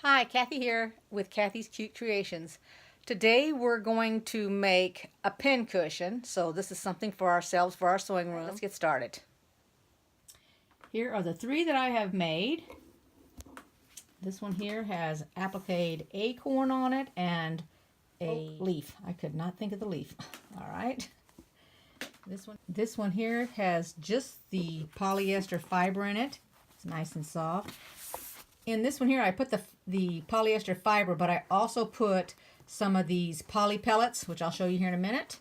Hi, Kathy here with Kathy's Cute Creations. Today we're going to make a pin cushion. So this is something for ourselves, for our sewing room. Let's get started. Here are the three that I have made. This one here has appliqued acorn on it and a leaf. I could not think of the leaf. All right. This one here has just the polyester fiber in it. It's nice and soft. In this one here, I put the polyester fiber, but I also put some of these poly pellets, which I'll show you here in a minute.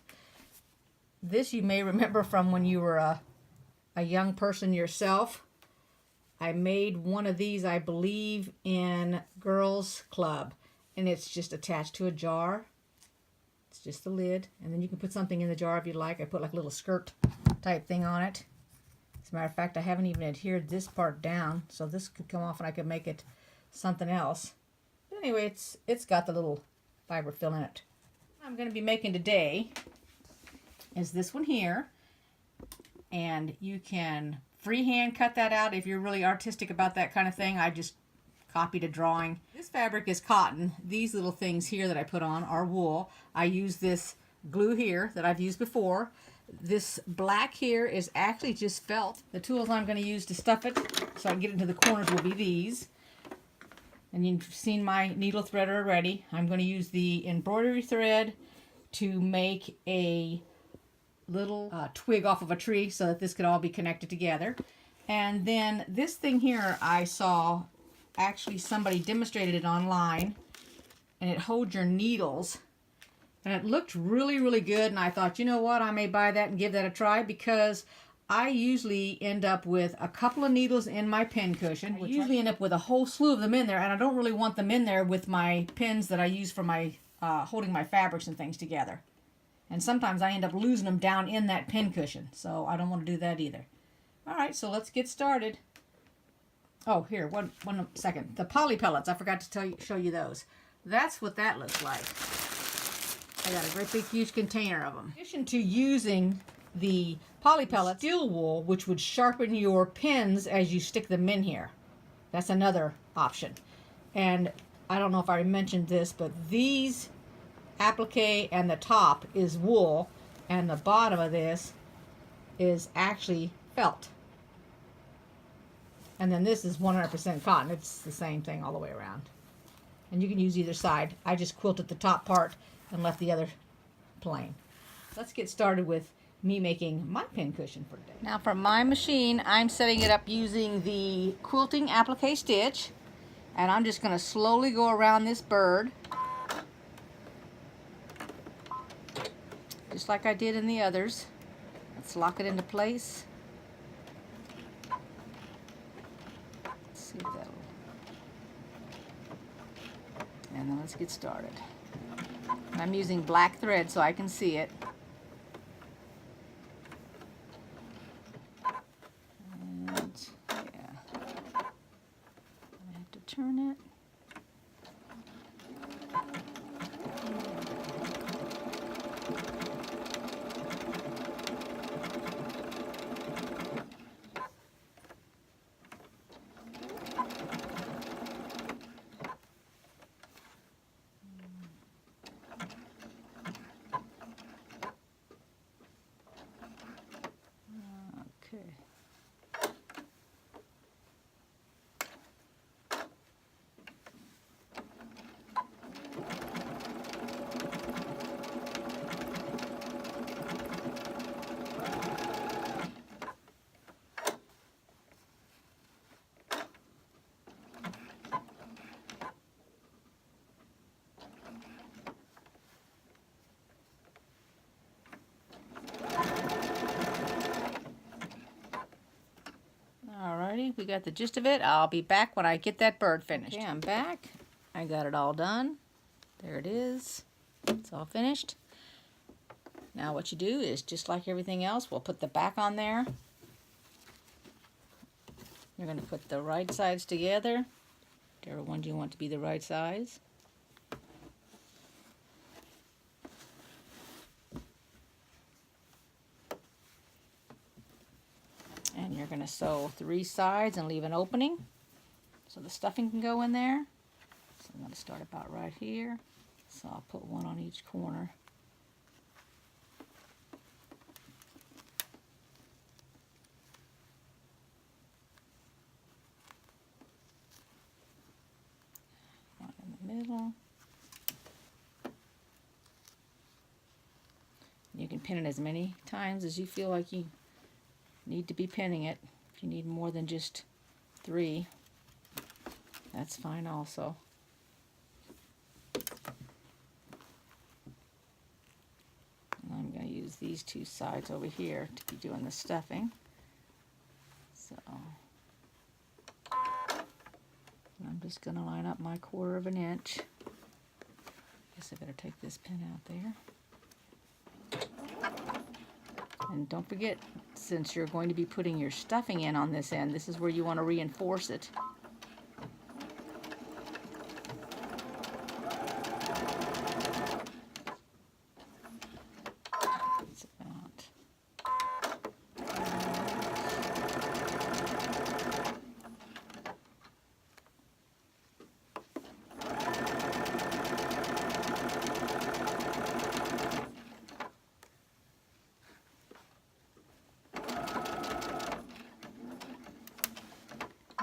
This you may remember from when you were a young person yourself. I made one of these, I believe, in Girls Club, and it's just attached to a jar. It's just the lid, and then you can put something in the jar if you like. I put like a little skirt type thing on it. As a matter of fact, I haven't even adhered this part down, so this could come off and I could make it something else. But anyway, it's got the little fiber fill in it. What I'm going to be making today is this one here, and you can freehand cut that out if you're really artistic about that kind of thing. I just copied a drawing. This fabric is cotton. These little things here that I put on are wool. I use this glue here that I've used before. This black here is actually just felt. The tools I'm going to use to stuff it so I can get into the corners will be these. And you've seen my needle threader already. I'm going to use the embroidery thread to make a little twig off of a tree so that this could all be connected together. And then this thing here I saw, actually somebody demonstrated it online, and it holds your needles. And it looked really, really good, and I thought, you know what, I may buy that and give that a try, because I usually end up with a couple of needles in my pin cushion. I usually end up with a whole slew of them in there, and I don't really want them in there with my pins that I use for my holding my fabrics and things together. And sometimes I end up losing them down in that pin cushion, so I don't want to do that either. All right, so let's get started. Oh, here, one second. The poly pellets, I forgot to show you those. That's what that looks like. I got a great big huge container of them. In addition to using the poly pellets, steel wool, which would sharpen your pins as you stick them in here. That's another option. And I don't know if I mentioned this, but these applique and the top is wool, and the bottom of this is actually felt. And then this is 100% cotton. It's the same thing all the way around. And you can use either side. I just quilted the top part and left the other plain. Let's get started with me making my pin cushion for today. Now for my machine, I'm setting it up using the quilting applique stitch, and I'm just going to slowly go around this bird, just like I did in the others. Let's lock it into place. Let's see if that'll... And then let's get started. I'm using black thread so I can see it. And yeah, I have to turn it. Okay. Alrighty, we got the gist of it. I'll be back when I get that bird finished. Okay, I'm back. I got it all done. There it is. It's all finished. Now what you do is, just like everything else, we'll put the back on there. You're going to put the right sides together, whichever ones you want to be the right size. And you're going to sew 3 sides and leave an opening so the stuffing can go in there. So I'm going to start about right here. So I'll put one on each corner. One in the middle. You can pin it as many times as you feel like you need to be pinning it. If you need more than just 3, that's fine also. And I'm going to use these 2 sides over here to be doing the stuffing. So I'm just going to line up my 1/4 of an inch. Guess I better take this pin out there. And don't forget, since you're going to be putting your stuffing in on this end, this is where you want to reinforce it. It's about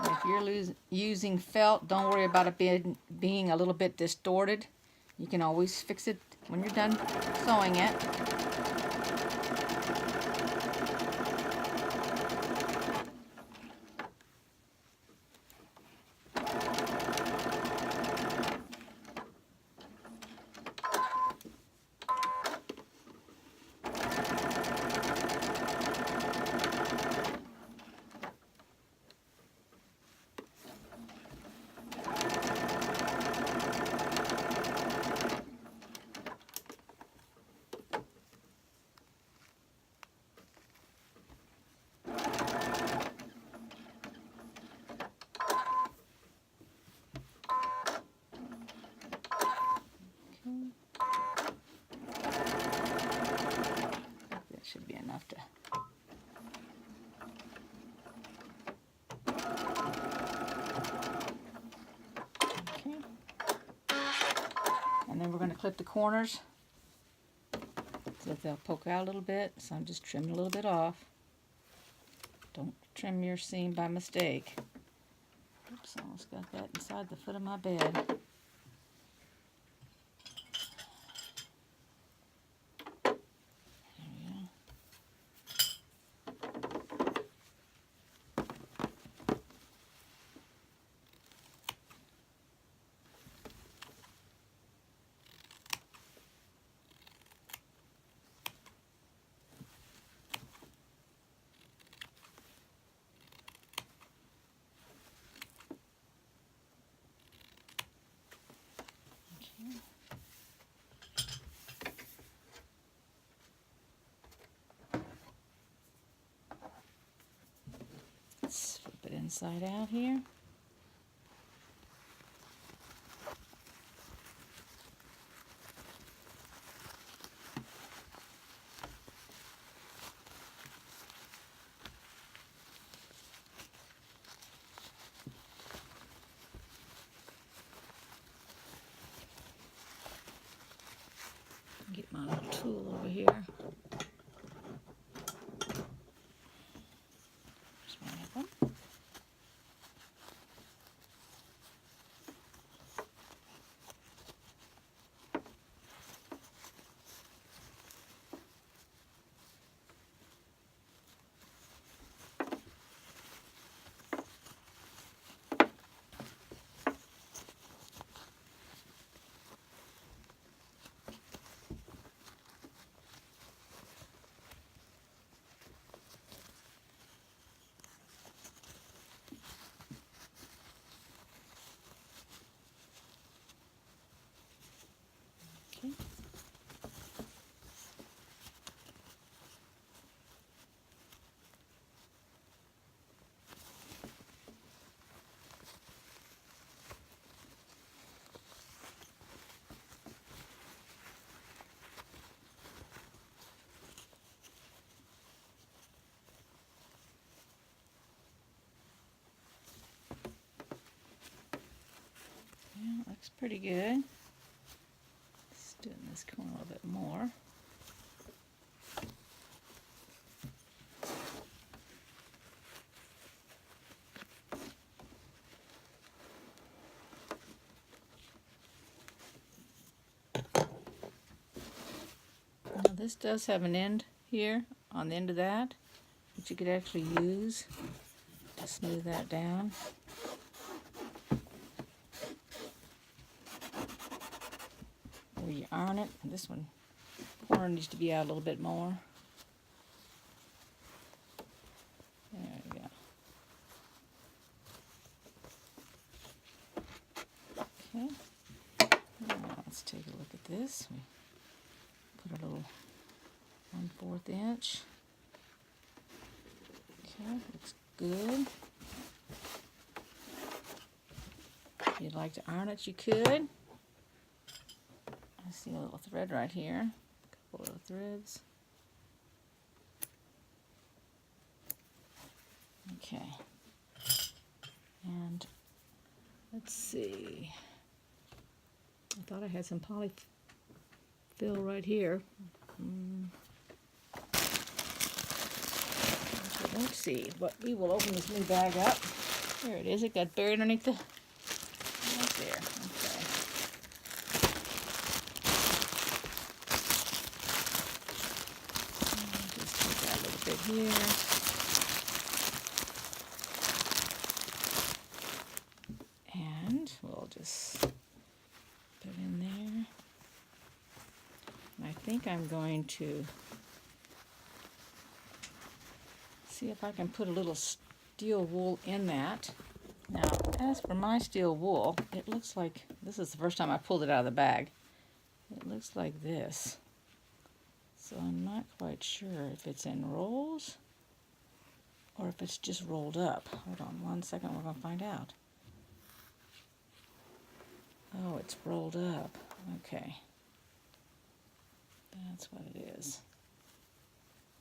if you're using felt, don't worry about it being a little bit distorted. You can always fix it when you're done sewing it. That should be enough to. Okay. And then we're going to clip the corners so that they'll poke out a little bit. So I'm just trimming a little bit off. Don't trim your seam by mistake. Oops, I almost got that inside the foot of my bed. Let's flip it inside out here. Get my little tool over here. There's one of them. looks pretty good. Let's do it in this corner a little bit more. Now this does have an end here on the end of that you could actually use to smooth that down. Where you iron it, this one corner needs to be out a little bit more. There we go. Okay, now let's take a look at this. We put a little 1/4 inch. Okay, looks good. If you'd like to iron it, you could. I see a little thread right here. A couple of threads. Okay. And let's see. I thought I had some polyfill right here. Let's see. But we will open this new bag up. There it is. It got buried underneath the. Right there. Okay. Just take that little bit here. And we'll just put it in there. And I think I'm going to see if I can put a little steel wool in that. Now, as for my steel wool, it looks like, this is the first time I pulled it out of the bag. It looks like this. So I'm not quite sure if it's in rolls or if it's just rolled up. Hold on one second, we're going to find out. Oh, it's rolled up. Okay. That's what it is.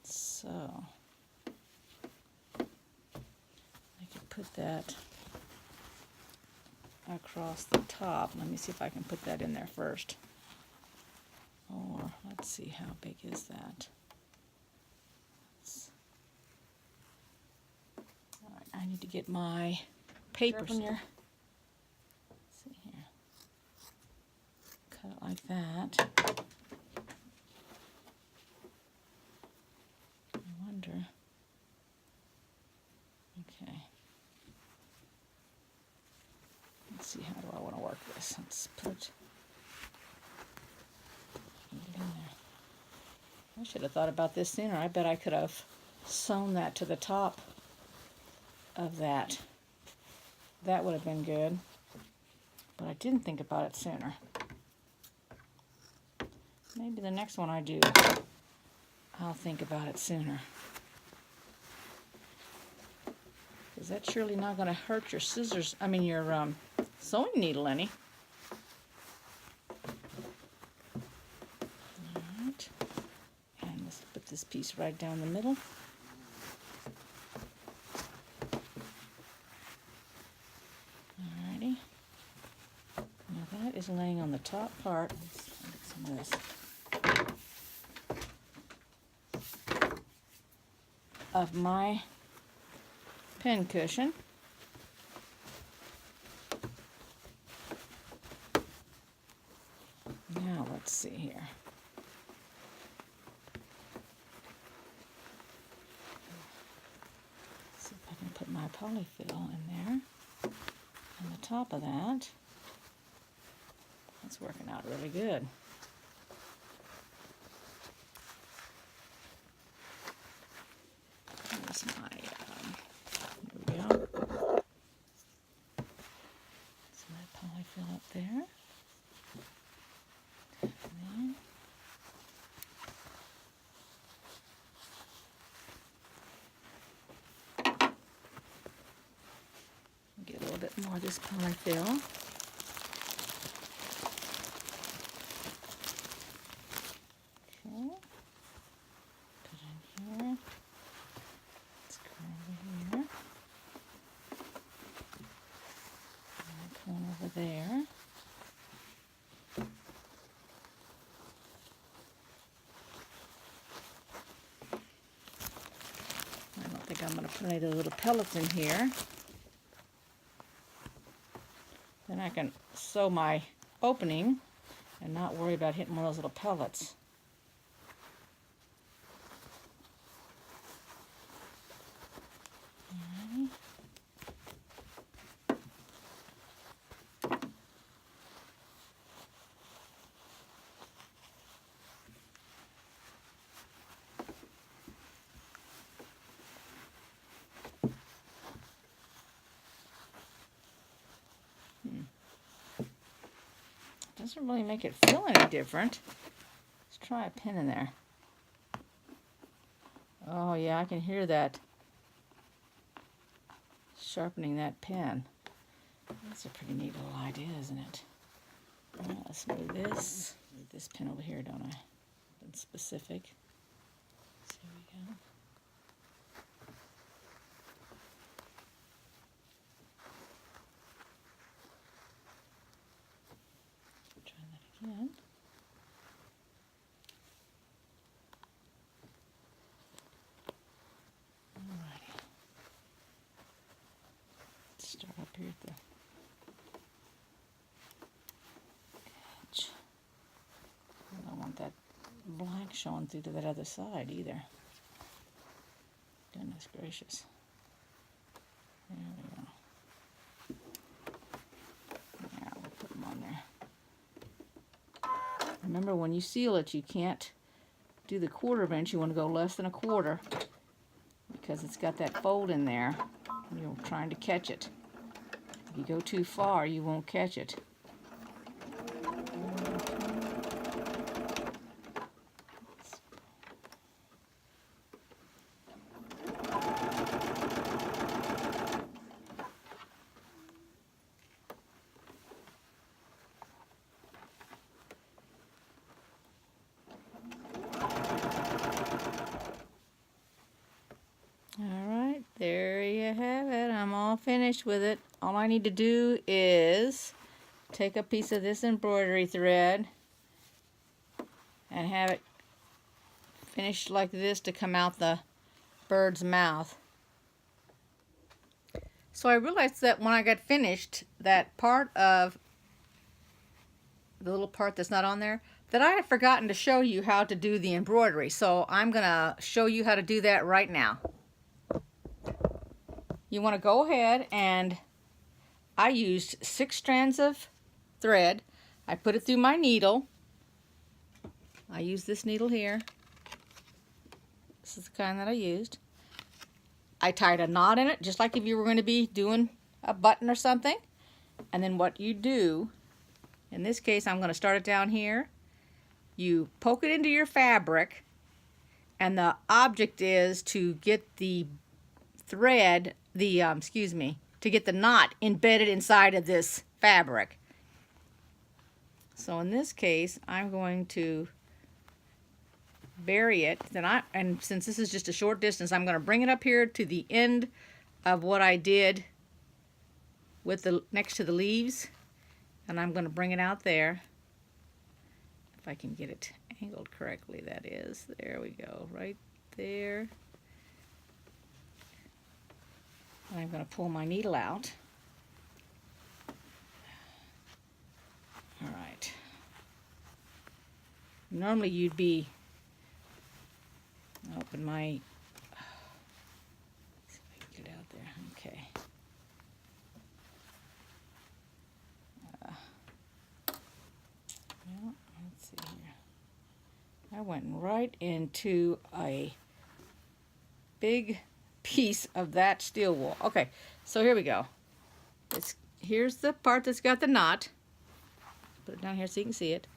So, I could put that across the top. Let me see if I can put that in there first. Or, let's see, how big is that? Alright, I need to get my paper. Let's see here. Cut it like that. I wonder. Okay. Let's see, how do I want to work this? Let's put it in there. I should have thought about this sooner. I bet I could have sewn that to the top of that. That would have been good. But I didn't think about it sooner. Maybe the next one I do, I'll think about it sooner. Because that's surely not going to hurt your scissors, your sewing needle any. Alright. And let's put this piece right down the middle. Alrighty. Now that is laying on the top part. Let's get some of this. Of my pincushion. Now let's see here. See if I can put my polyfill in there. On the top of that. That's working out really good. Here's my, here we go. So my polyfill up there. And then get a little bit more of this polyfill. There. I'm going to put any of the little pellets in here. Then I can sew my opening and not worry about hitting one of those little pellets. Alrighty. Doesn't really make it feel any different. Let's try a pin in there. Oh yeah, I can hear that sharpening that pen. That's a pretty neat little idea, isn't it? Well, let's move this pin over here, don't I? That's specific. So here we go. Try that again. Alrighty. Let's start up here at the edge. I don't want that black showing through to that other side either. Goodness gracious. There we go. Yeah, we'll put them on there. Remember, when you seal it, you can't do the 1/4 inch. You want to go less than 1/4 because it's got that fold in there. You're trying to catch it. If you go too far, you won't catch it. Alright, there you have it. I'm all finished with it. All I need to do is take a piece of this embroidery thread and have it finished like this to come out the bird's mouth. So I realized that when I got finished, that part of the little part that's not on there, that I had forgotten to show you how to do the embroidery. So I'm going to show you how to do that right now. You want to go ahead, and I used 6 strands of thread. I put it through my needle. I use this needle here. This is the kind that I used. I tied a knot in it, just like if you were going to be doing a button or something. And then what you do, in this case I'm going to start it down here. You poke it into your fabric, and the object is to get the thread, to get the knot embedded inside of this fabric. So in this case, I'm going to bury it. And since this is just a short distance, I'm going to bring it up here to the end of what I did with the next to the leaves, and I'm going to bring it out there. If I can get it angled correctly, that is. There we go, right there. And I'm going to pull my needle out. All right. Normally you'd be, open my, let's see if I can get it out there. Okay. Well, let's see here. I went right into a big piece of that steel wool. Okay, so here we go. Here's the part that's got the knot. Put it down here so you can see it.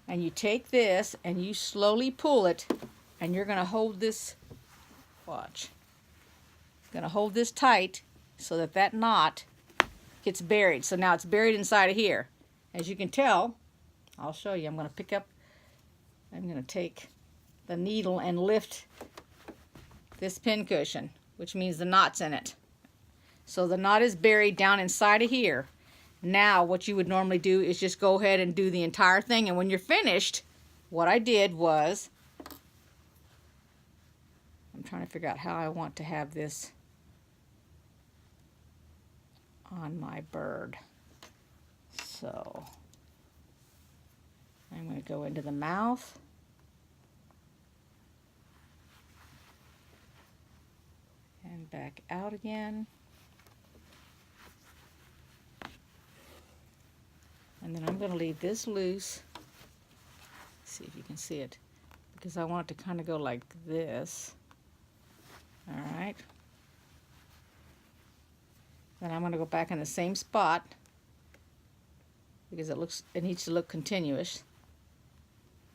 And you take this and you slowly pull it, and you're going to hold this, watch. Going to hold this tight so that that knot gets buried. So now it's buried inside of here. As you can tell, I'll show you. I'm going to take the needle and lift this pincushion, which means the knot's in it. So the knot is buried down inside of here. Now what you would normally do is just go ahead and do the entire thing, and when you're finished, what I did was, I'm trying to figure out how I want to have this on my bird. So I'm going to go into the mouth. And back out again. And then I'm going to leave this loose. See if you can see it. Because I want it to kind of go like this. Alright. Then I'm going to go back in the same spot. Because it needs to look continuous.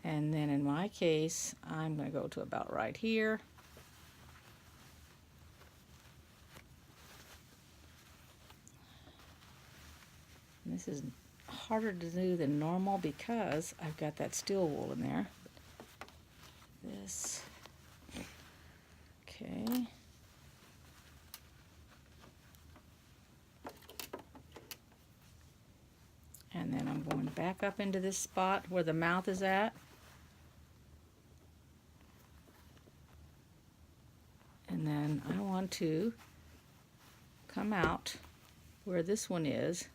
And then in my case, I'm going to go to about right here. And this is harder to do than normal because I've got that steel wool in there. This, okay. And then I'm going back up into this spot where the mouth is at. And then I want to come out where this one is.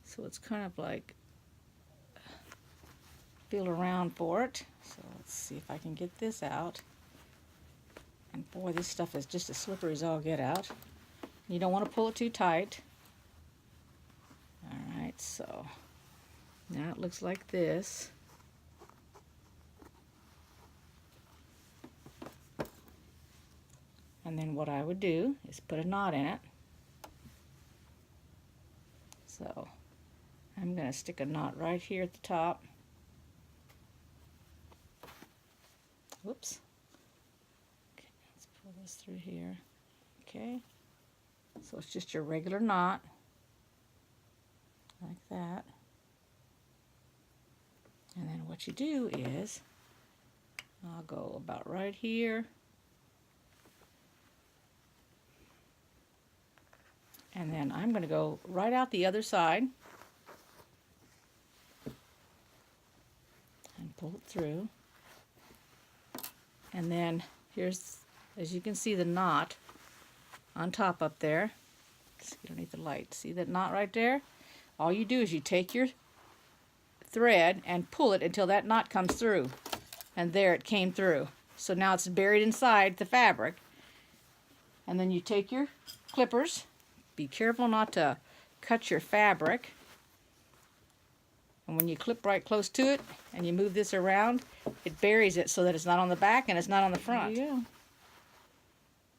So it's kind of like, feel around for it. So let's see if I can get this out. And boy, this stuff is just as slippery as all get out. You don't want to pull it too tight. Alright, so now it looks like this. And then what I would do is put a knot in it. So I'm going to stick a knot right here at the top. Whoops. Okay, let's pull this through here. Okay. So it's just your regular knot. Like that. And then what you do is, I'll go about right here. And then I'm going to go right out the other side. And pull it through. And then here's, as you can see, the knot on top up there. See underneath the light. See that knot right there? All you do is you take your thread and pull it until that knot comes through. And there it came through. So now it's buried inside the fabric. And then you take your clippers. Be careful not to cut your fabric. And when you clip right close to it and you move this around, it buries it so that it's not on the back and it's not on the front. There you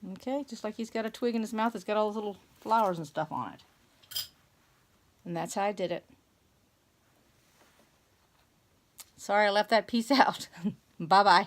go. Okay, just like he's got a twig in his mouth, it's got all those little flowers and stuff on it. And that's how I did it. Sorry I left that piece out. Bye-bye.